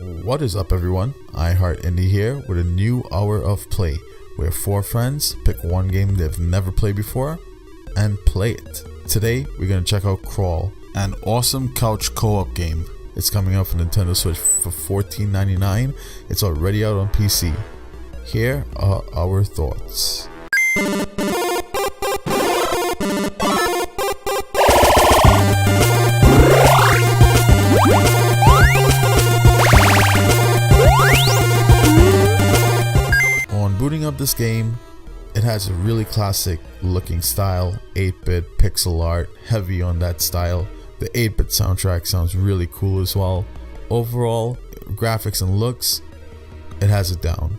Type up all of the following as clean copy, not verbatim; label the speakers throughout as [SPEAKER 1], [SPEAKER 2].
[SPEAKER 1] What is up, everyone? iHeartIndie here with a new hour of play where four friends pick one game they've never played before and play it. Today we're going to check out Crawl, an awesome couch co-op game. It's coming out for Nintendo Switch for $14.99. It's already out on PC. Here are our thoughts. Booting up this game, it has a really classic looking style, 8-bit pixel art, heavy on that style. The 8-bit soundtrack sounds really cool as well. Overall, graphics and looks, it has it down.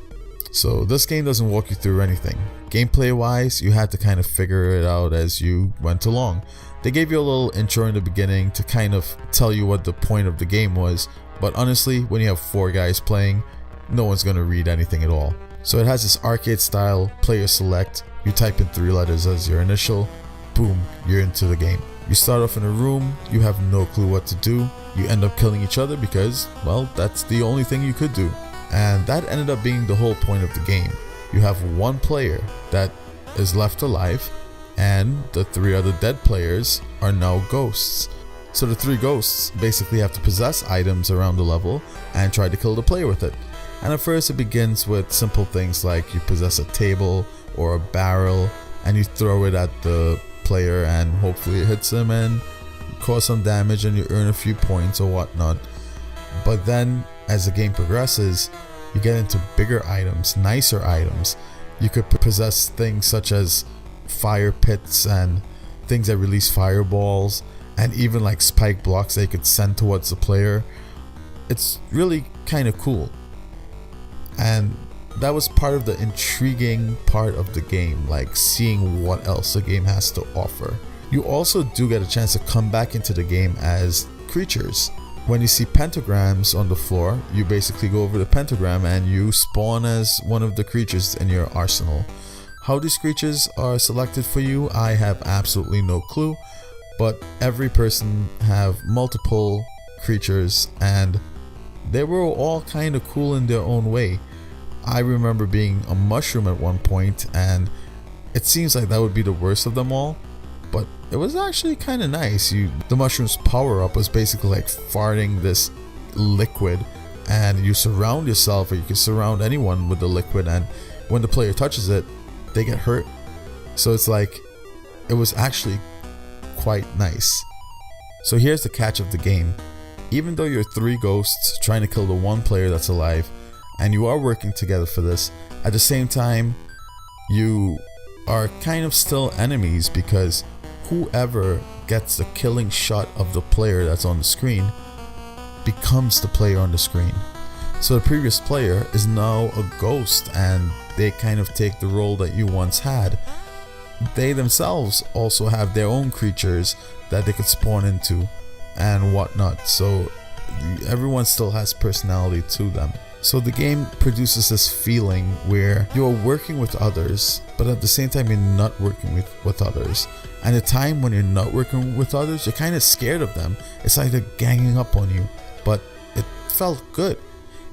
[SPEAKER 1] So this game doesn't walk you through anything. Gameplay wise, you had to kind of figure it out as you went along. They gave you a little intro in the beginning to kind of tell you what the point of the game was, but honestly, when you have four guys playing, no one's going to read anything at all. So it has this arcade style, player select, you type in 3 letters as your initial, boom, you're into the game. You start off in a room, you have no clue what to do, you end up killing each other because, well, that's the only thing you could do. And that ended up being the whole point of the game. You have one player that is left alive, and the 3 other dead players are now ghosts. So the 3 ghosts basically have to possess items around the level and try to kill the player with it. And at first it begins with simple things like you possess a table or a barrel and you throw it at the player and hopefully it hits him and cause some damage and you earn a few points or whatnot. But then as the game progresses, you get into bigger items, nicer items. You could possess things such as fire pits and things that release fireballs and even like spike blocks that you could send towards the player. It's really kind of cool. And that was part of the intriguing part of the game, like seeing what else the game has to offer. You also do get a chance to come back into the game as creatures. When you see pentagrams on the floor, you basically go over the pentagram and you spawn as one of the creatures in your arsenal. How these creatures are selected for you, I have absolutely no clue, but every person have multiple creatures and they were all kind of cool in their own way. I remember being a mushroom at one point and it seems like that would be the worst of them all, but it was actually kind of nice. The mushroom's power up was basically like farting this liquid and you surround yourself or you can surround anyone with the liquid, and when the player touches it, they get hurt. So it's like, it was actually quite nice. So here's the catch of the game. Even though you're 3 ghosts trying to kill the one player that's alive, and you are working together for this, at the same time, you are kind of still enemies because whoever gets the killing shot of the player that's on the screen becomes the player on the screen. So the previous player is now a ghost and they kind of take the role that you once had. They themselves also have their own creatures that they could spawn into and whatnot, so everyone still has personality to them. So the game produces this feeling where you're working with others, but at the same time you're not working with others. And the time when you're not working with others, you're kind of scared of them. It's like they're ganging up on you, but it felt good.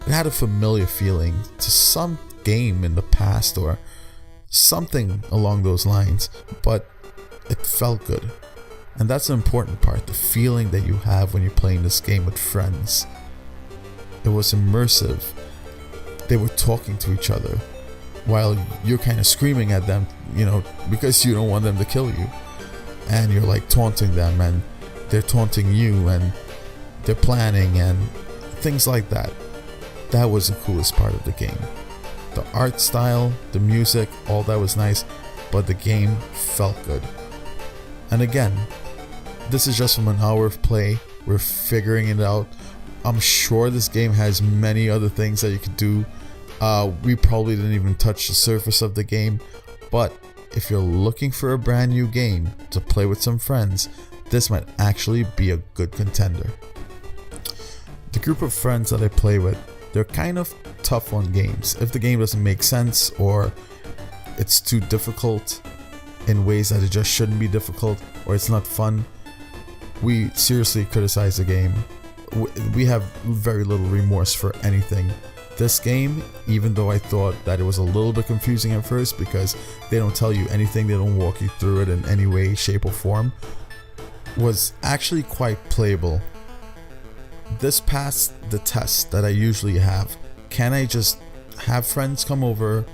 [SPEAKER 1] It had a familiar feeling to some game in the past or something along those lines, but it felt good. And that's the important part, the feeling that you have when you're playing this game with friends. It was immersive. They were talking to each other while you're kind of screaming at them, because you don't want them to kill you. And you're like taunting them and they're taunting you and they're planning and things like that. That was the coolest part of the game. The art style, the music, all that was nice, but the game felt good. And again, this is just from an hour of play. We're figuring it out. I'm sure this game has many other things that you could do. We probably didn't even touch the surface of the game, but if you're looking for a brand new game to play with some friends, this might actually be a good contender. The group of friends that I play with, they're kind of tough on games. If the game doesn't make sense or it's too difficult in ways that it just shouldn't be difficult or it's not fun, we seriously criticize the game we have very little remorse for anything. This game, even though I thought that it was a little bit confusing at first because they don't tell you anything, they don't walk you through it in any way, shape, or form, was actually quite playable. This passed the test that I usually have. Can I just have friends come over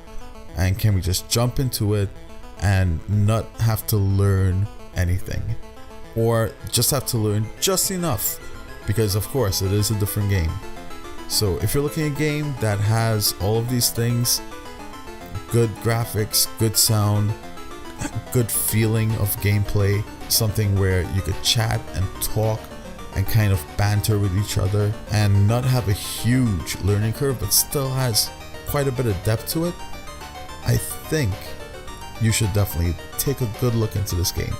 [SPEAKER 1] and can we just jump into it and not have to learn anything? Or just have to learn just enough, because of course it is a different game. So if you're looking at a game that has all of these things, good graphics, good sound, good feeling of gameplay, something where you could chat and talk and kind of banter with each other and not have a huge learning curve but still has quite a bit of depth to it, I think you should definitely take a good look into this game.